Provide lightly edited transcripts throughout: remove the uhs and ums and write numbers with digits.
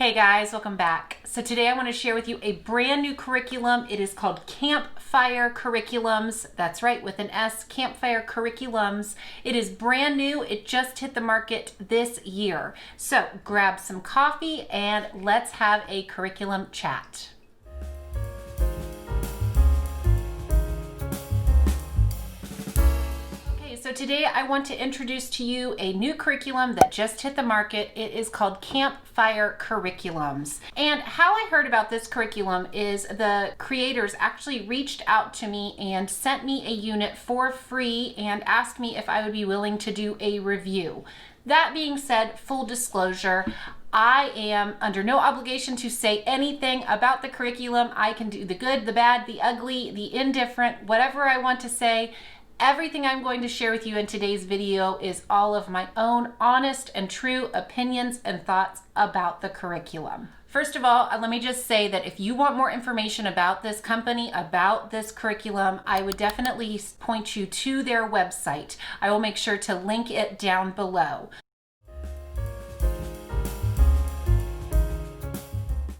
Hey guys, welcome back. So today I want to share with you a brand new curriculum. It is called CAMPFIRE Curriculums. That's right, with an S, CAMPFIRE Curriculums. It is brand new. It just hit the market this year. So grab some coffee and let's have a curriculum chat. So today I want to introduce to you a new curriculum that just hit the market. It is called CAMPFIRE Curriculums. And how I heard about this curriculum is the creators actually reached out to me and sent me a unit for free and asked me if I would be willing to do a review. That being said, full disclosure, I am under no obligation to say anything about the curriculum. I can do the good, the bad, the ugly, the indifferent, whatever I want to say. Everything I'm going to share with you in today's video is all of my own honest and true opinions and thoughts about the curriculum. First of all, let me just say that if you want more information about this company, about this curriculum, I would definitely point you to their website. I will make sure to link it down below.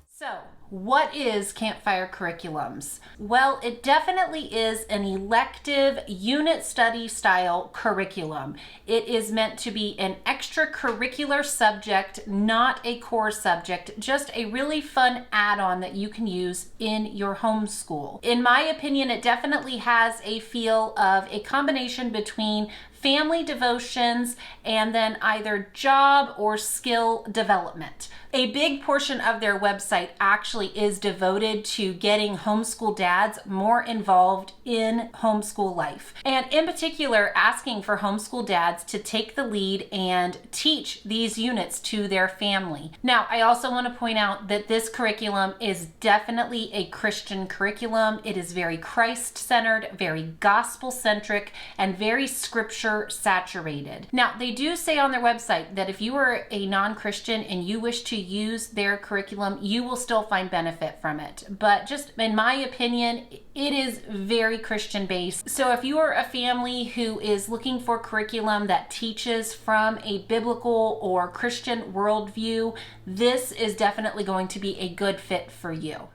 So, what is CAMPFIRE Curriculums? Well, it definitely is an elective unit study style curriculum. It is meant to be an extracurricular subject, not a core subject, just a really fun add-on that you can use in your homeschool. In my opinion, it definitely has a feel of a combination between family devotions and then either job or skill development. A big portion of their website actually is devoted to getting homeschool dads more involved in homeschool life. And in particular, asking for homeschool dads to take the lead and teach these units to their family. Now, I also want to point out that this curriculum is definitely a Christian curriculum. It is very Christ-centered, very gospel-centric, and very scripture-saturated. Now, they do say on their website that if you are a non-Christian and you wish to use their curriculum, you will still find benefit from it. But just in my opinion, it is very Christian based. So if you are a family who is looking for curriculum that teaches from a biblical or Christian worldview, this is definitely going to be a good fit for you.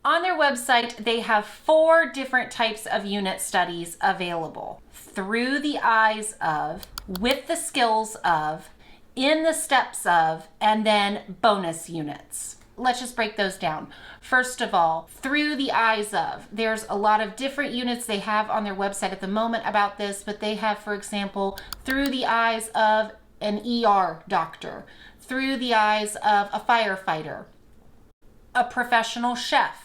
On their website, they have 4 different types of unit studies available: through the eyes of, with the skills of, in the steps of, and then bonus units. Let's just break those down. First of all, through the eyes of. There's a lot of different units they have on their website at the moment about this, but they have, for example, through the eyes of an ER doctor, through the eyes of a firefighter, a professional chef,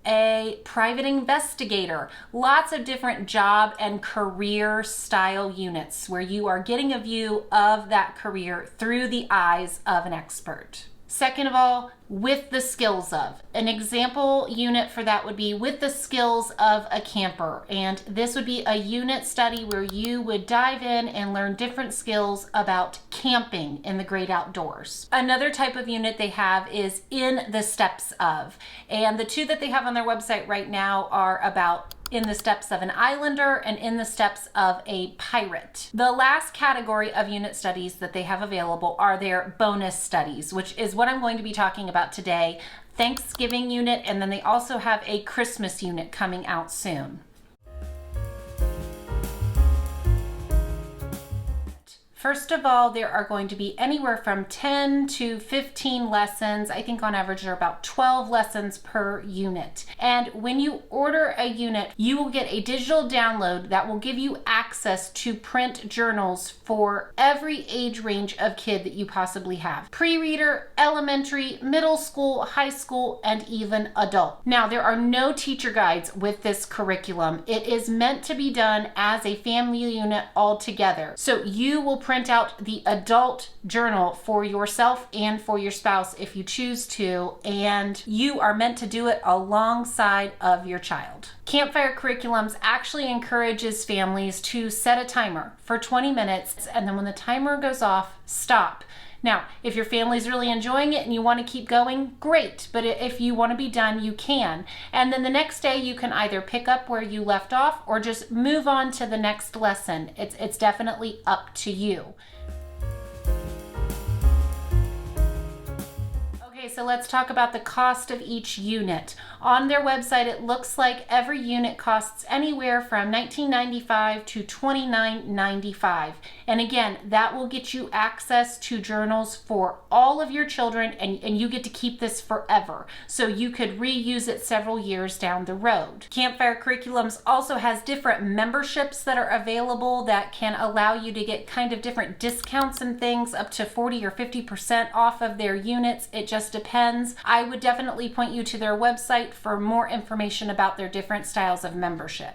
a private investigator. Lots of different job and career style units where you are getting a view of that career through the eyes of an expert. Second of all, with the skills of. An example unit for that would be with the skills of a camper. And this would be a unit study where you would dive in and learn different skills about camping in the great outdoors. Another type of unit they have is in the steps of. And the 2 that they have on their website right now are about in the steps of an islander and in the steps of a pirate. The last category of unit studies that they have available are their bonus studies, which is what I'm going to be talking about today. Thanksgiving unit, and then they also have a Christmas unit coming out soon. First of all, there are going to be anywhere from 10 to 15 lessons. I think on average there are about 12 lessons per unit. And when you order a unit, you will get a digital download that will give you access to print journals for every age range of kid that you possibly have. Pre-reader, elementary, middle school, high school, and even adult. Now, there are no teacher guides with this curriculum. It is meant to be done as a family unit all together. So you will print out the adult journal for yourself and for your spouse if you choose to, and you are meant to do it alongside of your child. CAMPFIRE Curriculums actually encourages families to set a timer for 20 minutes, and then when the timer goes off, stop. Now, if your family's really enjoying it and you want to keep going, great. But if you want to be done, you can. And then the next day you can either pick up where you left off or just move on to the next lesson. It's definitely up to you. So let's talk about the cost of each unit. On their website, it looks like every unit costs anywhere from $19.95 to $29.95. And again, that will get you access to journals for all of your children, and you get to keep this forever. So you could reuse it several years down the road. Campfire Curriculums also has different memberships that are available that can allow you to get kind of different discounts and things, up to 40 or 50% off of their units. It just depends. I would definitely point you to their website for more information about their different styles of membership.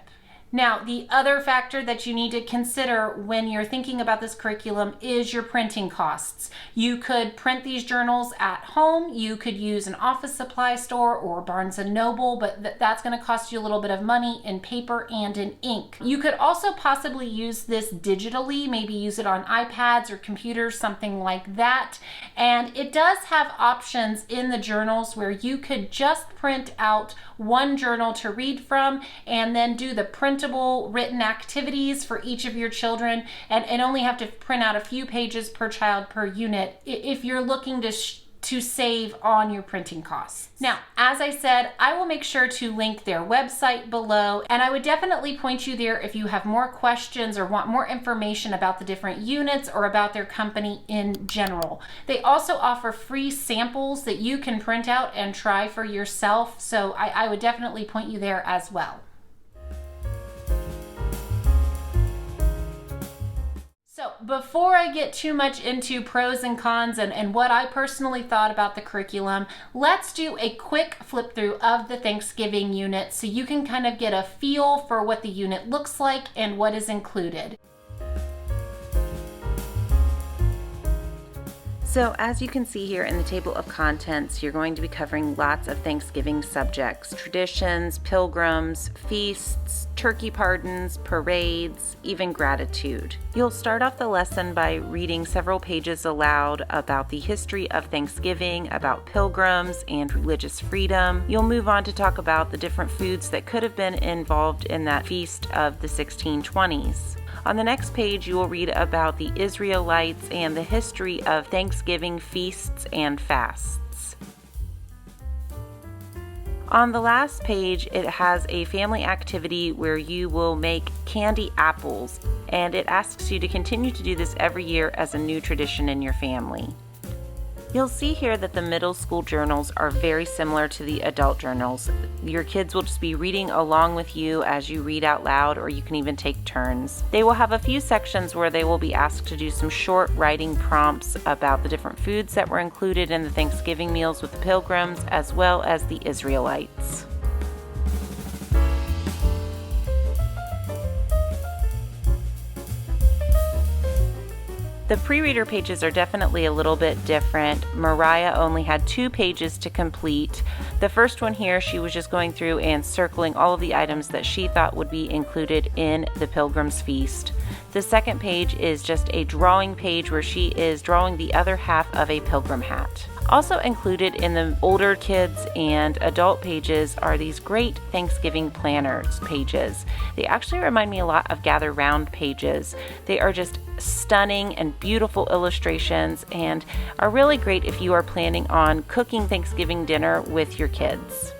Now, the other factor that you need to consider when you're thinking about this curriculum is your printing costs. You could print these journals at home. You could use an office supply store or Barnes & Noble, but that's going to cost you a little bit of money in paper and in ink. You could also possibly use this digitally, maybe use it on iPads or computers, something like that. And it does have options in the journals where you could just print out one journal to read from and then do the printable written activities for each of your children, and only have to print out a few pages per child per unit if you're looking to save on your printing costs. Now, as I said, I will make sure to link their website below, and I would definitely point you there if you have more questions or want more information about the different units or about their company in general. They also offer free samples that you can print out and try for yourself, so I would definitely point you there as well. So before I get too much into pros and cons and what I personally thought about the curriculum, let's do a quick flip through of the Thanksgiving unit so you can kind of get a feel for what the unit looks like and what is included. So as you can see here in the table of contents, you're going to be covering lots of Thanksgiving subjects: traditions, pilgrims, feasts, turkey pardons, parades, even gratitude. You'll start off the lesson by reading several pages aloud about the history of Thanksgiving, about pilgrims and religious freedom. You'll move on to talk about the different foods that could have been involved in that feast of the 1620s. On the next page, you will read about the Israelites and the history of Thanksgiving feasts and fasts. On the last page, it has a family activity where you will make candy apples, and it asks you to continue to do this every year as a new tradition in your family. You'll see here that the middle school journals are very similar to the adult journals. Your kids will just be reading along with you as you read out loud, or you can even take turns. They will have a few sections where they will be asked to do some short writing prompts about the different foods that were included in the Thanksgiving meals with the pilgrims, as well as the Israelites. The pre-reader pages are definitely a little bit different. Mariah only had 2 pages to complete. The first one here, she was just going through and circling all of the items that she thought would be included in the Pilgrim's Feast. The second page is just a drawing page where she is drawing the other half of a pilgrim hat. Also included in the older kids and adult pages are these great Thanksgiving planners pages. They actually remind me a lot of Gather Round pages. They are just stunning and beautiful illustrations and are really great if you are planning on cooking Thanksgiving dinner with your kids.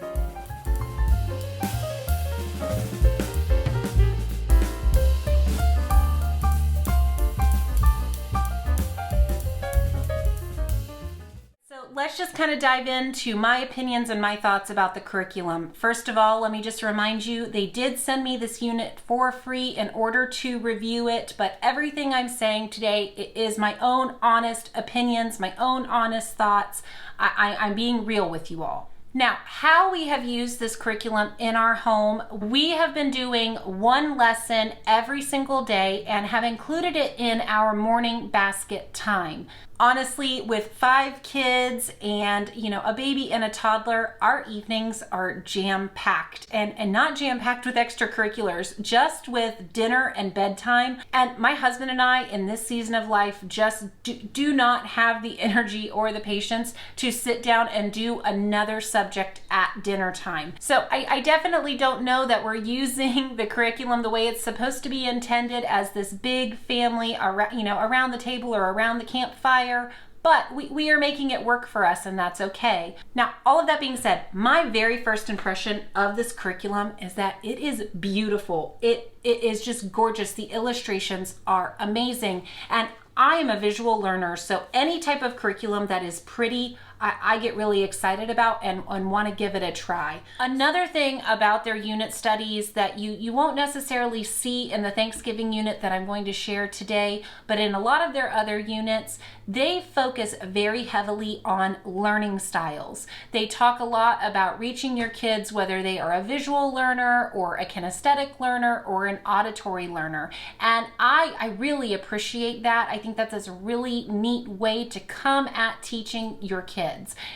Let's just kind of dive into my opinions and my thoughts about the curriculum. First of all, let me just remind you, they did send me this unit for free in order to review it, but everything I'm saying today is my own honest opinions, my own honest thoughts. I'm being real with you all. Now, how we have used this curriculum in our home, we have been doing one lesson every single day and have included it in our morning basket time. Honestly, with 5 kids and, a baby and a toddler, our evenings are jam-packed, and not jam-packed with extracurriculars, just with dinner and bedtime. And my husband and I, in this season of life, just do not have the energy or the patience to sit down and do another subject at dinner time. So I definitely don't know that we're using the curriculum the way it's supposed to be intended, as this big family around the table or around the campfire. but we are making it work for us, and that's okay. Now, all of that being said, my very first impression of this curriculum is that it is beautiful. It is just gorgeous. The illustrations are amazing, and I am a visual learner, so any type of curriculum that is pretty, I get really excited about and want to give it a try. Another thing about their unit studies that you won't necessarily see in the Thanksgiving unit that I'm going to share today, but in a lot of their other units, they focus very heavily on learning styles. They talk a lot about reaching your kids, whether they are a visual learner or a kinesthetic learner or an auditory learner. And I really appreciate that. I think that's a really neat way to come at teaching your kids.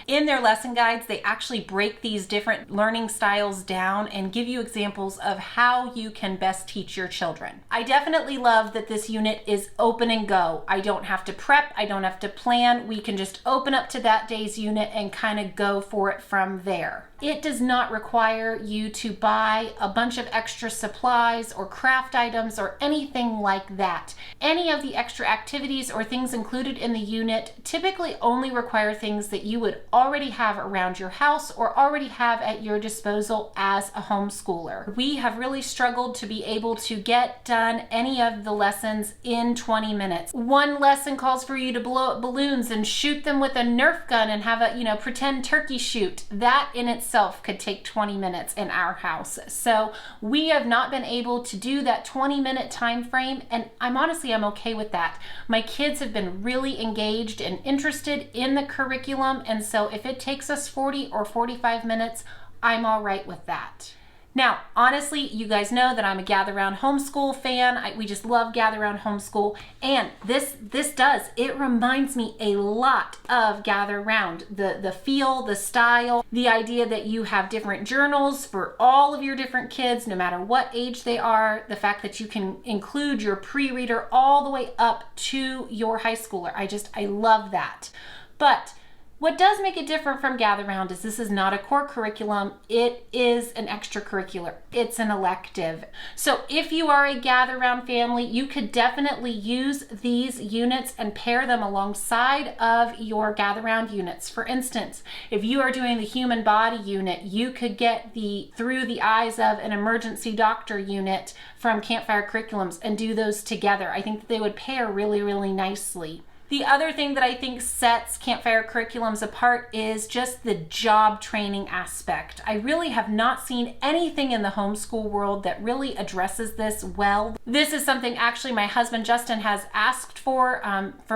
In their lesson guides, they actually break these different learning styles down and give you examples of how you can best teach your children. I definitely love that this unit is open and go. I don't have to prep, I don't have to plan. We can just open up to that day's unit and kind of go for it from there. It does not require you to buy a bunch of extra supplies or craft items or anything like that. Any of the extra activities or things included in the unit typically only require things that you would already have around your house or already have at your disposal as a homeschooler. We have really struggled to be able to get done any of the lessons in 20 minutes. One lesson calls for you to blow up balloons and shoot them with a Nerf gun and have a, pretend turkey shoot. That in itself could take 20 minutes in our house. So we have not been able to do that 20-minute time frame, and I'm okay with that. My kids have been really engaged and interested in the curriculum, and so if it takes us 40 or 45 minutes, I'm all right with that. Now, honestly, you guys know that I'm a Gather Round Homeschool fan. We just love Gather Round Homeschool, and it reminds me a lot of Gather Round. The feel, the style, the idea that you have different journals for all of your different kids, no matter what age they are, the fact that you can include your pre-reader all the way up to your high schooler. I love that. But what does make it different from Gather Round is this is not a core curriculum. It is an extracurricular. It's an elective. So if you are a Gather Round family, you could definitely use these units and pair them alongside of your Gather Round units. For instance, if you are doing the human body unit, you could get the Through the Eyes of an Emergency Doctor unit from CAMPFIRE Curriculums and do those together. I think that they would pair really, really nicely. The other thing that I think sets CAMPFIRE Curriculums apart is just the job training aspect. I really have not seen anything in the homeschool world that really addresses this well. This is something actually my husband Justin has asked for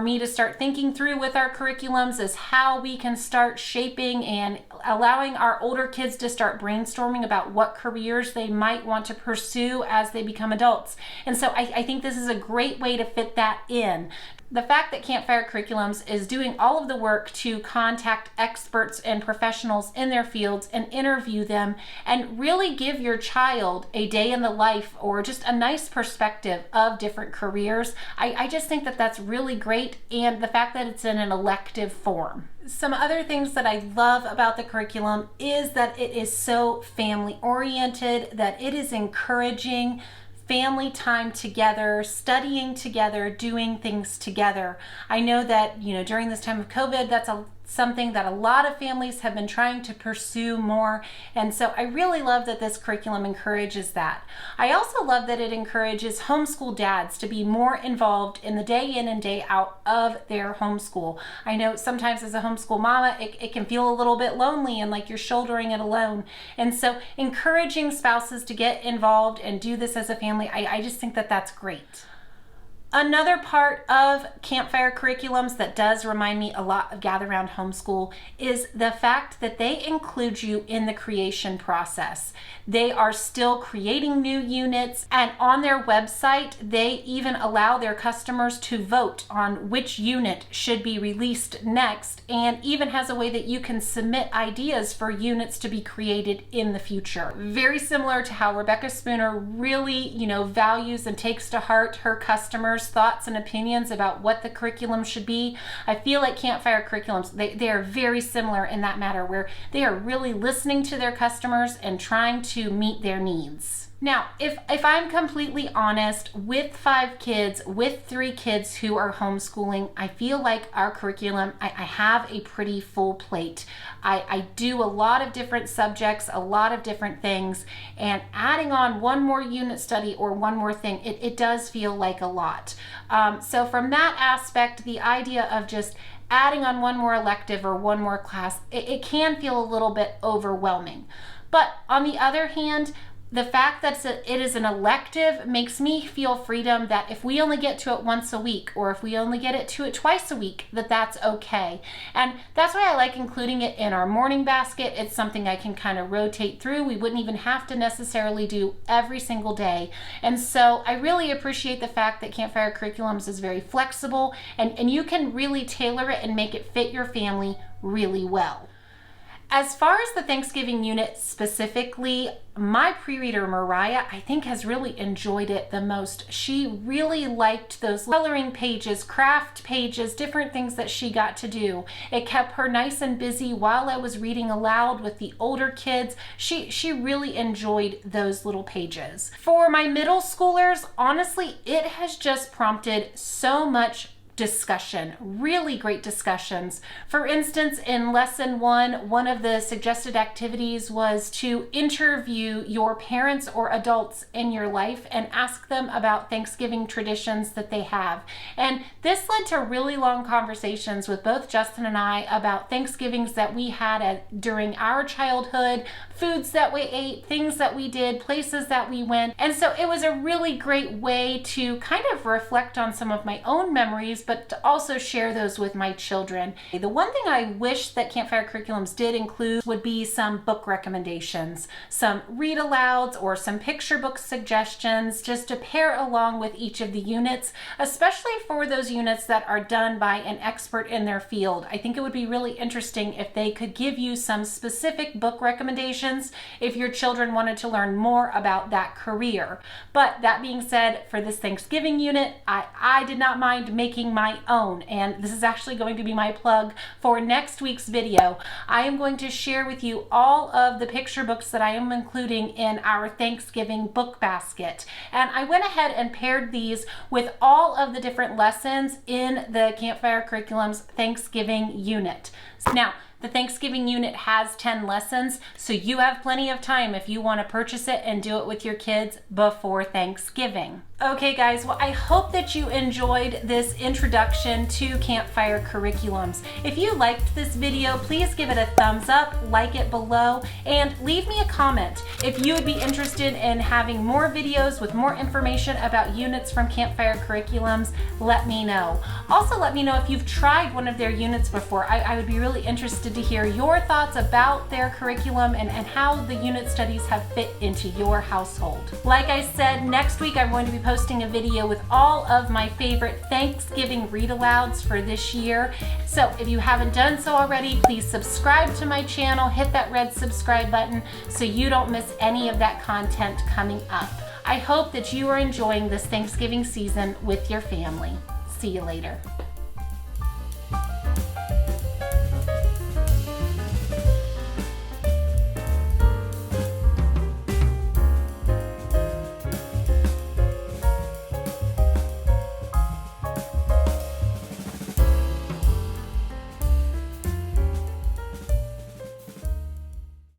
me to start thinking through with our curriculums, is how we can start shaping and allowing our older kids to start brainstorming about what careers they might want to pursue as they become adults. And so I think this is a great way to fit that in. The fact that CAMPFIRE Curriculums is doing all of the work to contact experts and professionals in their fields and interview them and really give your child a day in the life or just a nice perspective of different careers, I just think that that's really great, and the fact that it's in an elective form. Some other things that I love about the curriculum is that it is so family oriented, that it is encouraging family time together, studying together, doing things together. I know that, during this time of COVID, that's something that a lot of families have been trying to pursue more. And so I really love that this curriculum encourages that. I also love that it encourages homeschool dads to be more involved in the day in and day out of their homeschool. I know sometimes as a homeschool mama, it can feel a little bit lonely and like you're shouldering it alone. And so encouraging spouses to get involved and do this as a family, I just think that that's great. Another part of CAMPFIRE Curriculums that does remind me a lot of Gather Round Homeschool is the fact that they include you in the creation process. They are still creating new units, and on their website, they even allow their customers to vote on which unit should be released next, and even has a way that you can submit ideas for units to be created in the future. Very similar to how Rebecca Spooner really, values and takes to heart her customers' thoughts and opinions about what the curriculum should be. I feel like CAMPFIRE Curriculums, they are very similar in that matter, where they are really listening to their customers and trying to meet their needs. Now, if I'm completely honest, with 5 kids, with 3 kids who are homeschooling, I feel like our curriculum, I have a pretty full plate. I do a lot of different subjects, a lot of different things, and adding on one more unit study or one more thing, it does feel like a lot. So from that aspect, the idea of just adding on one more elective or one more class, it can feel a little bit overwhelming. But on the other hand, the fact that it is an elective makes me feel freedom that if we only get to it once a week, or if we only get to it twice a week, that's okay. And that's why I like including it in our morning basket. It's something I can kind of rotate through. We wouldn't even have to necessarily do every single day. And so I really appreciate the fact that Campfire Curriculums is very flexible, and you can really tailor it and make it fit your family really well. As far as the Thanksgiving unit specifically, my pre-reader Mariah, I think, has really enjoyed it the most. She really liked those coloring pages, craft pages, different things that she got to do. It kept her nice and busy while I was reading aloud with the older kids. She really enjoyed those little pages. For my middle schoolers, honestly, it has just prompted so much discussion, really great discussions. For instance, in lesson 1, one of the suggested activities was to interview your parents or adults in your life and ask them about Thanksgiving traditions that they have. And this led to really long conversations with both Justin and I about Thanksgivings that we had during our childhood, foods that we ate, things that we did, places that we went. And so it was a really great way to kind of reflect on some of my own memories, but to also share those with my children. The one thing I wish that Campfire Curriculums did include would be some book recommendations, some read alouds or some picture book suggestions, just to pair along with each of the units, especially for those units that are done by an expert in their field. I think it would be really interesting if they could give you some specific book recommendations if your children wanted to learn more about that career. But that being said, for this Thanksgiving unit, I did not mind making my own, and this is actually going to be my plug for next week's video. I am going to share with you all of the picture books that I am including in our Thanksgiving book basket, and I went ahead and paired these with all of the different lessons in the Campfire Curriculums Thanksgiving unit. Now, the Thanksgiving unit has 10 lessons, so you have plenty of time if you want to purchase it and do it with your kids before Thanksgiving. Okay guys, well, I hope that you enjoyed this introduction to Campfire Curriculums. If you liked this video, please give it a thumbs up, like it below, and leave me a comment. If you would be interested in having more videos with more information about units from Campfire Curriculums, let me know. Also, let me know if you've tried one of their units before. I would be really interested to hear your thoughts about their curriculum and how the unit studies have fit into your household. Like I said, next week I'm going to be posting a video with all of my favorite Thanksgiving read-alouds for this year. So if you haven't done so already, please subscribe to my channel, hit that red subscribe button so you don't miss any of that content coming up. I hope that you are enjoying this Thanksgiving season with your family. See you later.